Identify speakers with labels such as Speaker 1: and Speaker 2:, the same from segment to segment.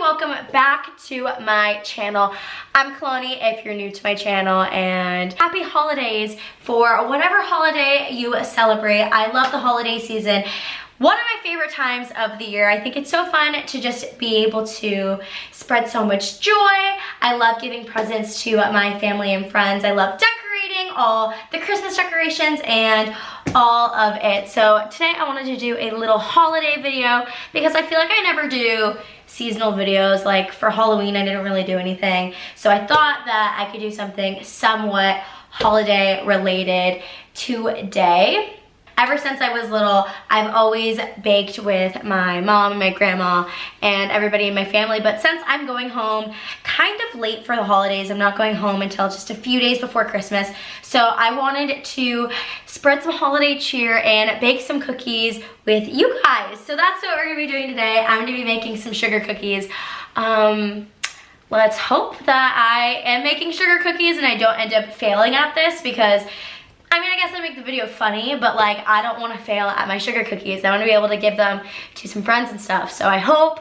Speaker 1: welcome back to my channel. I'm Kalani if you're new to my channel, and happy holidays for whatever holiday you celebrate. I love the holiday season. One of my favorite times of the year. I think it's so fun to just be able to spread so much joy. I love giving presents to my family and friends. I love decorating all the Christmas decorations and all of it. So today I wanted to do a little holiday video because I feel like I never do seasonal videos. Like for Halloween I didn't really do anything. So I thought that I could do something somewhat holiday related today. Ever since I was little, I've always baked with my mom and my grandma and everybody in my family, but since I'm going home kind of late for the holidays, I'm not going home until just a few days before Christmas, so I wanted to spread some holiday cheer and bake some cookies with you guys. So that's what we're gonna be doing today. I'm gonna be making some sugar cookies. Let's hope that I am making sugar cookies and I don't end up failing at this, because I mean, I guess I make the video funny, but like I don't want to fail at my sugar cookies. I want to be able to give them to some friends and stuff. So I hope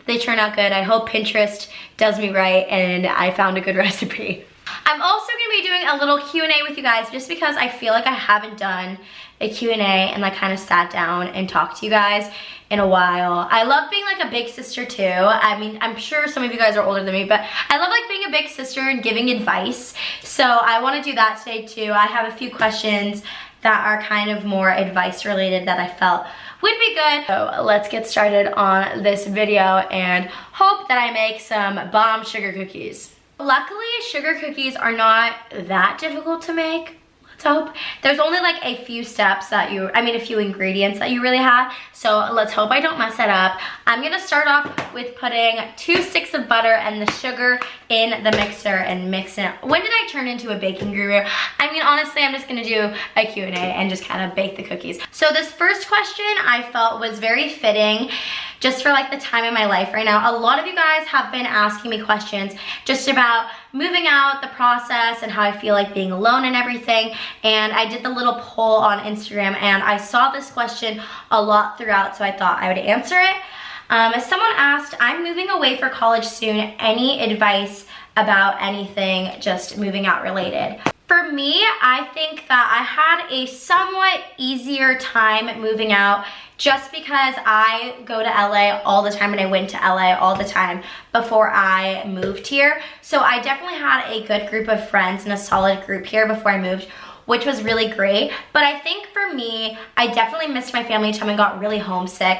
Speaker 1: they turn out good. I hope Pinterest does me right and I found a good recipe. I'm also going to be doing a little Q&A with you guys just because I feel like I haven't done a Q&A and like kind of sat down and talked to you guys in a while. I love being like a big sister too. I mean, I'm sure some of you guys are older than me, but I love like being a big sister and giving advice. So I want to do that today too. I have a few questions that are kind of more advice related that I felt would be good. So let's get started on this video and hope that I make some bomb sugar cookies. Luckily, sugar cookies are not that difficult to make. Let's hope. There's only like a few steps that a few ingredients that you really have. So let's hope I don't mess it up. I'm gonna start off with putting 2 sticks of butter and the sugar in the mixer and mix it. When did I turn into a baking guru? I mean, honestly, I'm just gonna do a Q&A and just kind of bake the cookies. So this first question I felt was very fitting just for like the time in my life right now. A lot of you guys have been asking me questions just about moving out, the process, and how I feel like being alone and everything. And I did the little poll on Instagram and I saw this question a lot throughout, so I thought I would answer it. Someone asked, I'm moving away for college soon. Any advice about anything just moving out related? For me, I think that I had a somewhat easier time moving out just because I go to LA all the time and I went to LA all the time before I moved here. So I definitely had a good group of friends and a solid group here before I moved, which was really great. But I think for me, I definitely missed my family time and got really homesick.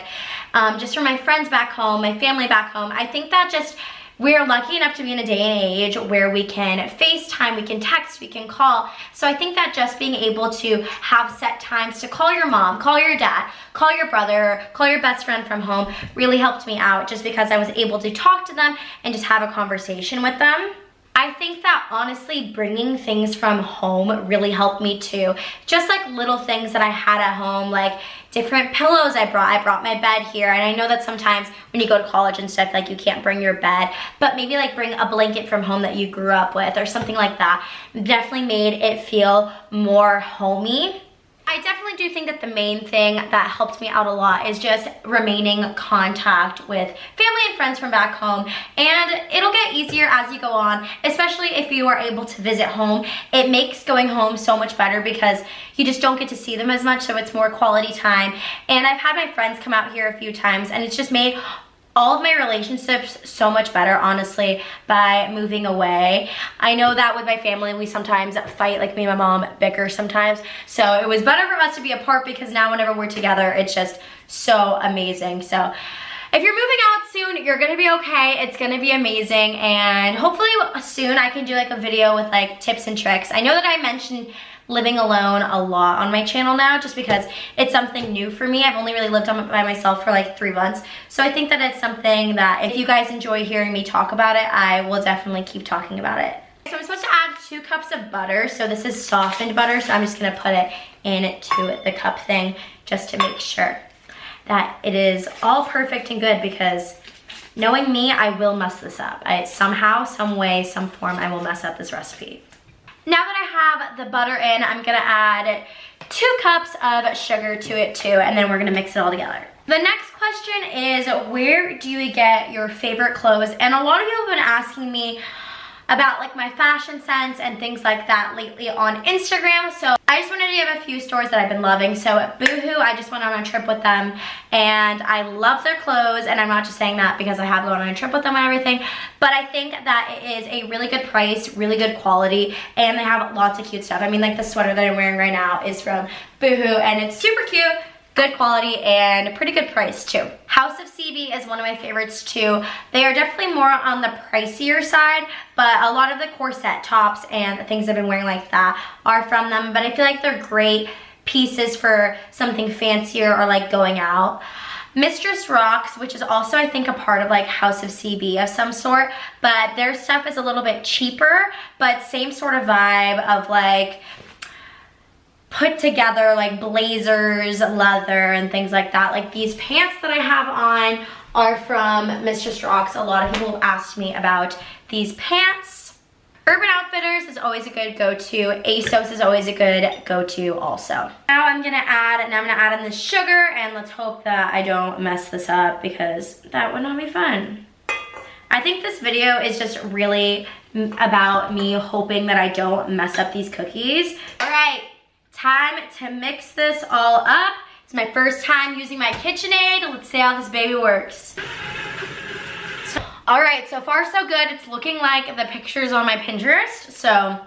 Speaker 1: Just from my friends back home, my family back home. I think that just we're lucky enough to be in a day and age where we can FaceTime, we can text, we can call. So I think that just being able to have set times to call your mom, call your dad, call your brother, call your best friend from home really helped me out, just because I was able to talk to them and just have a conversation with them. I think that honestly bringing things from home really helped me too. Just like little things that I had at home, like different pillows I brought my bed here. And I know that sometimes when you go to college and stuff, like you can't bring your bed, but maybe like bring a blanket from home that you grew up with or something like that. Definitely made it feel more homey. I definitely do think that the main thing that helped me out a lot is just remaining contact with family and friends from back home, and it'll get easier as you go on, especially if you are able to visit home. It makes going home so much better because you just don't get to see them as much, so it's more quality time. And I've had my friends come out here a few times and it's just made all of my relationships so much better, honestly, by moving away. I know that with my family, we sometimes fight, like me and my mom bicker sometimes. So it was better for us to be apart because now whenever we're together, it's just so amazing. So if you're moving out soon, you're gonna be okay. It's gonna be amazing. And hopefully soon I can do like a video with like tips and tricks. I know that I mentioned living alone a lot on my channel now just because it's something new for me. I've only really lived by myself for like 3 months. So I think that it's something that if you guys enjoy hearing me talk about it, I will definitely keep talking about it. So I'm supposed to add 2 cups of butter. So this is softened butter. So I'm just gonna put it into the cup thing just to make sure that it is all perfect and good, because knowing me, I will mess this up. Somehow, some way, some form, I will mess up this recipe. Now that I have the butter in, I'm gonna add 2 cups of sugar to it too, and then we're gonna mix it all together. The next question is, where do you get your favorite clothes? And a lot of people have been asking me about like my fashion sense and things like that lately on Instagram. So I just wanted to give a few stores that I've been loving. So at Boohoo, I just went on a trip with them and I love their clothes, and I'm not just saying that because I have gone on a trip with them and everything, but I think that it is a really good price, really good quality, and they have lots of cute stuff. I mean, like the sweater that I'm wearing right now is from Boohoo and it's super cute. Good quality and pretty good price too. House of CB is one of my favorites too. They are definitely more on the pricier side, but a lot of the corset tops and the things I've been wearing like that are from them, but I feel like they're great pieces for something fancier or like going out. Mistress Rocks, which is also I think a part of like House of CB of some sort, but their stuff is a little bit cheaper, but same sort of vibe of like put together like blazers, leather, and things like that. Like these pants that I have on are from Mistress Rocks. A lot of people have asked me about these pants. Urban Outfitters is always a good go-to. ASOS is always a good go-to also. Now I'm gonna add in the sugar, and let's hope that I don't mess this up because that would not be fun. I think this video is just really about me hoping that I don't mess up these cookies. All right. Time to mix this all up. It's my first time using my KitchenAid. Let's see how this baby works. All right, so far so good. It's looking like the pictures on my Pinterest, so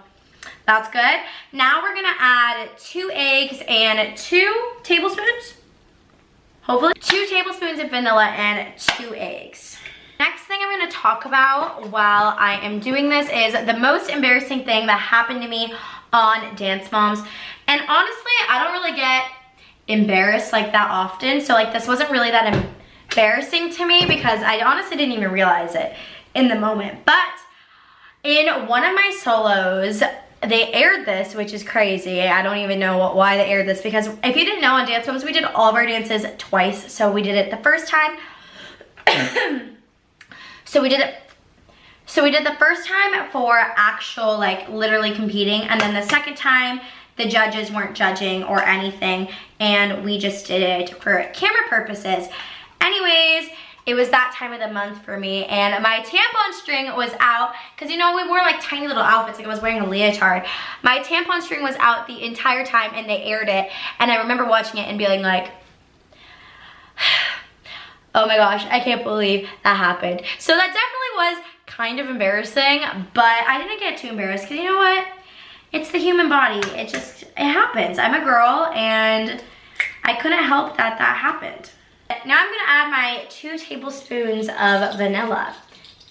Speaker 1: that's good. Now we're gonna add 2 eggs and 2 tablespoons, hopefully. 2 tablespoons of vanilla and 2 eggs. Next thing I'm gonna talk about while I am doing this is the most embarrassing thing that happened to me on Dance Moms. And honestly, I don't really get embarrassed like that often. So like this wasn't really that embarrassing to me because I honestly didn't even realize it in the moment. But in one of my solos, they aired this, which is crazy. I don't even know why they aired this, because if you didn't know, on Dance Moms, we did all of our dances twice. So we did it the first time. So we did the first time for actual, like, literally competing, and then the second time, the judges weren't judging or anything, and we just did it for camera purposes. Anyways, it was that time of the month for me, and my tampon string was out, because, you know, we wore, like, tiny little outfits, like I was wearing a leotard. My tampon string was out the entire time, and they aired it, and I remember watching it and being like, oh my gosh, I can't believe that happened. So that definitely was kind of embarrassing, but I didn't get too embarrassed because you know what? It's the human body. It happens. I'm a girl and I couldn't help that happened. Now I'm gonna add my 2 tablespoons of vanilla.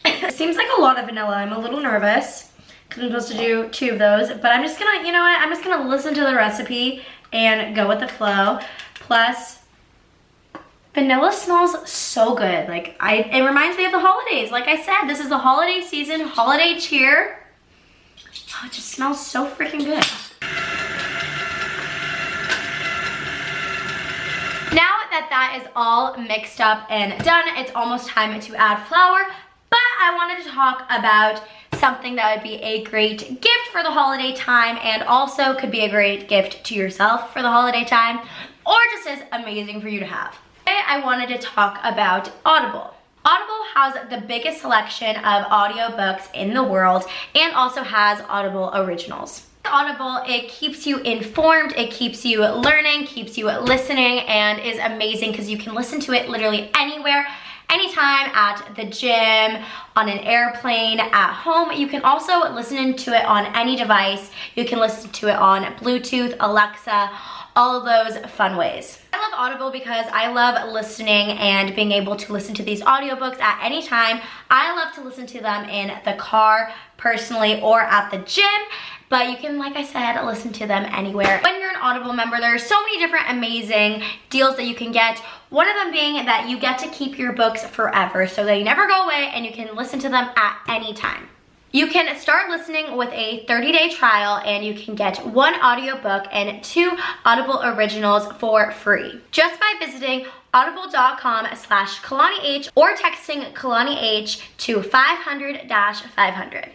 Speaker 1: It seems like a lot of vanilla. I'm a little nervous because I'm supposed to do 2 of those, but I'm just gonna, you know what? I'm just gonna listen to the recipe and go with the flow. Plus, vanilla smells so good. Like, it reminds me of the holidays. Like I said, this is the holiday season, holiday cheer. Oh, it just smells so freaking good. Now that is all mixed up and done, it's almost time to add flour, but I wanted to talk about something that would be a great gift for the holiday time and also could be a great gift to yourself for the holiday time, or just as amazing for you to have. Today I wanted to talk about Audible. Audible has the biggest selection of audiobooks in the world and also has Audible originals. Audible, it keeps you informed, it keeps you learning, keeps you listening, and is amazing because you can listen to it literally anywhere, anytime, at the gym, on an airplane, at home. You can also listen to it on any device. You can listen to it on Bluetooth, Alexa, all of those fun ways. I love Audible because I love listening and being able to listen to these audiobooks at any time. I love to listen to them in the car, personally, or at the gym. But you can, like I said, listen to them anywhere. When you're an Audible member, there are so many different amazing deals that you can get. One of them being that you get to keep your books forever, so they never go away and you can listen to them at any time. You can start listening with a 30-day trial and you can get 1 audiobook and 2 Audible originals for free. Just by visiting audible.com/KalaniH or texting KalaniH to 500-500.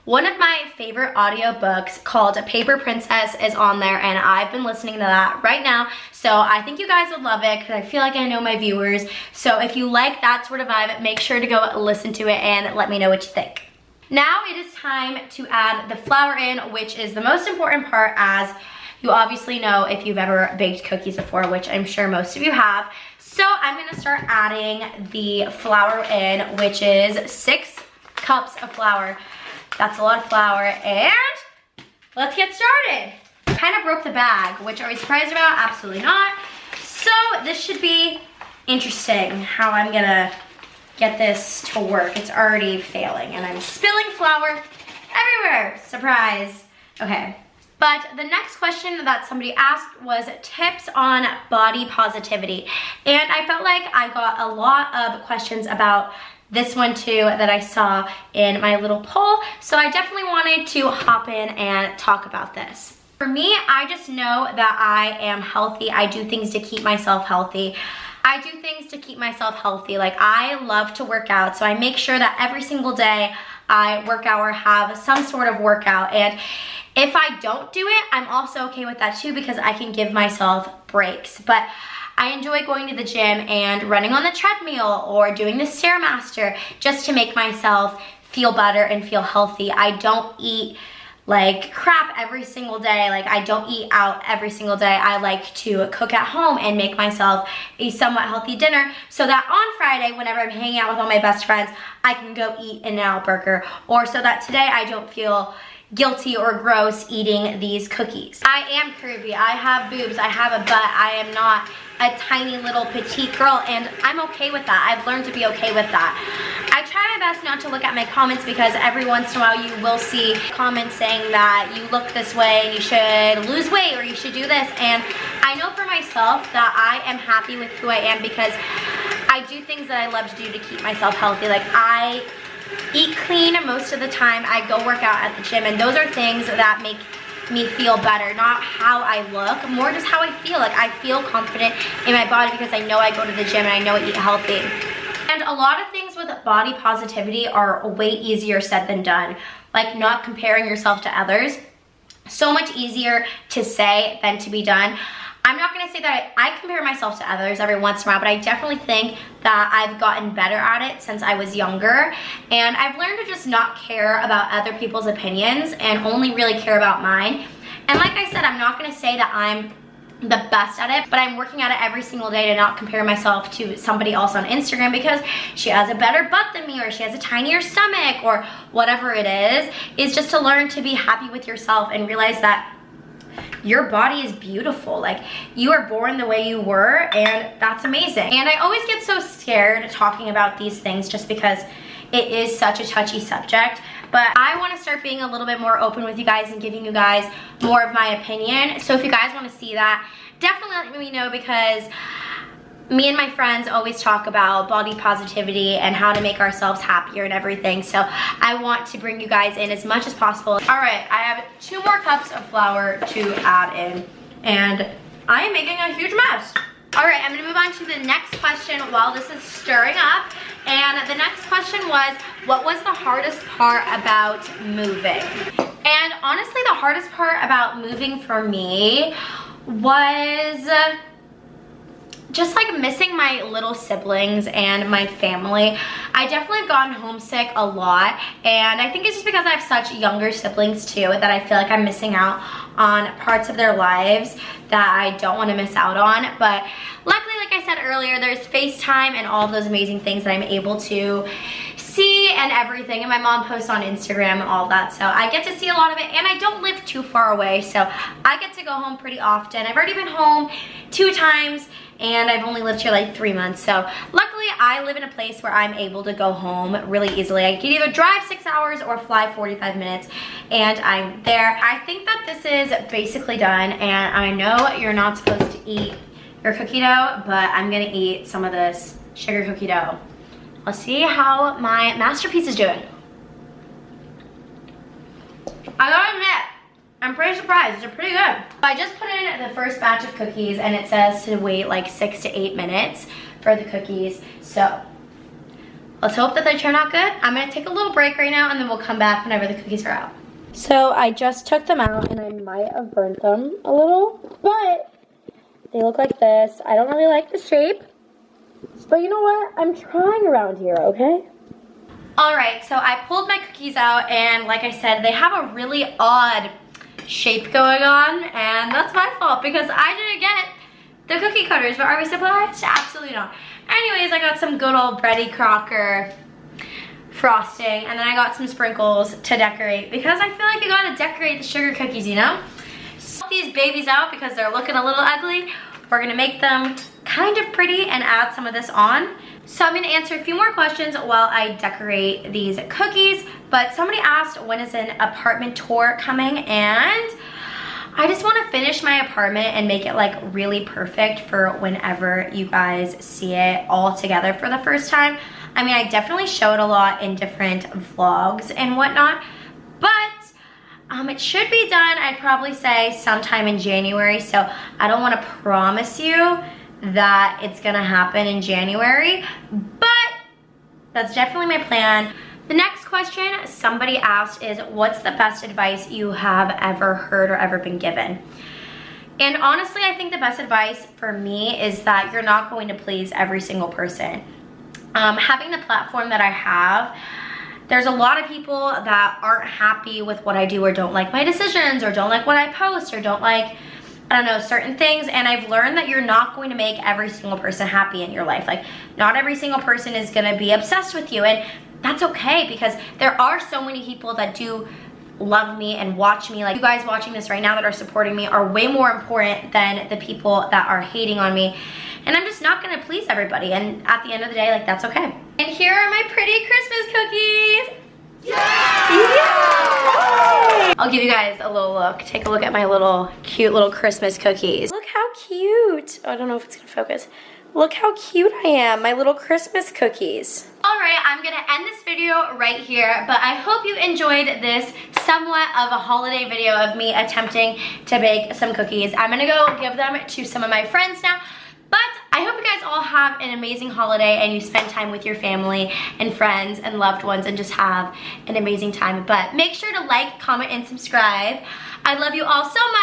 Speaker 1: One of my favorite audiobooks called Paper Princess is on there, and I've been listening to that right now. So I think you guys would love it because I feel like I know my viewers. So if you like that sort of vibe, make sure to go listen to it and let me know what you think. Now it is time to add the flour in, which is the most important part, as you obviously know if you've ever baked cookies before, which I'm sure most of you have. So I'm gonna start adding the flour in, which is 6 cups of flour. That's a lot of flour, and let's get started. I kind of broke the bag, which are we surprised about? Absolutely not. So this should be interesting how I'm gonna get this to work. It's already failing, and I'm spilling flour everywhere. Surprise. Okay. But the next question that somebody asked was tips on body positivity. And I felt like I got a lot of questions about this one too that I saw in my little poll. So I definitely wanted to hop in and talk about this. For me, I just know that I am healthy. I do things to keep myself healthy. Like, I love to work out, so I make sure that every single day I work out or have some sort of workout. And if I don't do it, I'm also okay with that too, because I can give myself breaks. But I enjoy going to the gym and running on the treadmill or doing the Stairmaster just to make myself feel better and feel healthy. I don't eat like crap every single day. Like, I don't eat out every single day. I like to cook at home and make myself a somewhat healthy dinner so that on Friday, whenever I'm hanging out with all my best friends, I can go eat an In-N-Out burger, or so that today I don't feel guilty or gross eating these cookies. I am curvy, I have boobs, I have a butt, I am not a tiny little petite girl, and I'm okay with that. I've learned to be okay with that. I try my best not to look at my comments, because every once in a while you will see comments saying that you look this way and you should lose weight or you should do this, and I know for myself that I am happy with who I am because I do things that I love to do to keep myself healthy. Like, I eat clean most of the time. I go work out at the gym, and those are things that make me feel better, not how I look, more just how I feel. Like, I feel confident in my body because I know I go to the gym and I know I eat healthy. And a lot of things with body positivity are way easier said than done, like not comparing yourself to others. So much easier to say than to be done. I'm not gonna say that I compare myself to others every once in a while, but I definitely think that I've gotten better at it since I was younger. And I've learned to just not care about other people's opinions and only really care about mine. And like I said, I'm not gonna say that I'm the best at it, but I'm working at it every single day to not compare myself to somebody else on Instagram because she has a better butt than me, or she has a tinier stomach, or whatever it is just to learn to be happy with yourself and realize that your body is beautiful. Like, you are born the way you were, and that's amazing. And I always get so scared talking about these things just because it is such a touchy subject, but I want to start being a little bit more open with you guys and giving you guys more of my opinion. So if you guys want to see that, definitely let me know, because me and my friends always talk about body positivity and how to make ourselves happier and everything. So I want to bring you guys in as much as possible. All right, I have 2 more cups of flour to add in, and I am making a huge mess. All right, I'm gonna move on to the next question while this is stirring up. And the next question was, what was the hardest part about moving? And honestly, the hardest part about moving for me was just like missing my little siblings and my family. I definitely have gotten homesick a lot, and I think it's just because I have such younger siblings too that I feel like I'm missing out on parts of their lives that I don't want to miss out on. But luckily, like I said earlier, there's FaceTime and all of those amazing things that I'm able to see and everything, and my mom posts on Instagram and all that, so I get to see a lot of it. And I don't live too far away, so I get to go home pretty often. I've already been home 2 times, and I've only lived here like 3 months, so luckily I live in a place where I'm able to go home really easily. I can either drive 6 hours or fly 45 minutes, and I'm there. I think that this is basically done, and I know you're not supposed to eat your cookie dough, but I'm gonna eat some of this sugar cookie dough. Let's see how my masterpiece is doing. I gotta admit, I'm pretty surprised. They're pretty good. I just put in the first batch of cookies, and it says to wait like 6 to 8 minutes for the cookies. So let's hope that they turn out good. I'm gonna take a little break right now and then we'll come back whenever the cookies are out. So I just took them out and I might have burnt them a little, but they look like this. I don't really like the shape, but you know what? I'm trying around here, okay? All right, so I pulled my cookies out and like I said, they have a really odd shape going on, and that's my fault because I didn't get the cookie cutters, but are we surprised? Absolutely not. Anyways, I got some good old Betty Crocker frosting, and then I got some sprinkles to decorate because I feel like you gotta decorate the sugar cookies, you know? So these babies out because they're looking a little ugly. We're gonna make them kind of pretty and add some of this on. So I'm gonna answer a few more questions while I decorate these cookies, but somebody asked when is an apartment tour coming, and I just wanna finish my apartment and make it like really perfect for whenever you guys see it all together for the first time. I mean, I definitely showed a lot in different vlogs and whatnot, but it should be done, I'd probably say sometime in January, so I don't wanna promise you that it's gonna happen in January, but that's definitely my plan. The next question somebody asked is, what's the best advice you have ever heard or ever been given? And honestly, I think the best advice for me is that you're not going to please every single person. Having the platform that I have, there's a lot of people that aren't happy with what I do or don't like my decisions or don't like what I post or don't like, I don't know, certain things, and I've learned that you're not going to make every single person happy in your life. Like, not every single person is gonna be obsessed with you, and that's okay because there are so many people that do love me and watch me. Like, you guys watching this right now that are supporting me are way more important than the people that are hating on me. And I'm just not gonna please everybody, and at the end of the day, like, that's okay. And here are my pretty Christmas cookies. Yay! I'll give you guys a little look. Take a look at my little cute little Christmas cookies. Look how cute. Oh, I don't know if it's gonna focus. Look how cute I am, my little Christmas cookies. All right, I'm gonna end this video right here, but I hope you enjoyed this somewhat of a holiday video of me attempting to bake some cookies. I'm gonna go give them to some of my friends now. But I hope you guys all have an amazing holiday and you spend time with your family and friends and loved ones and just have an amazing time. But make sure to like, comment, and subscribe. I love you all so much.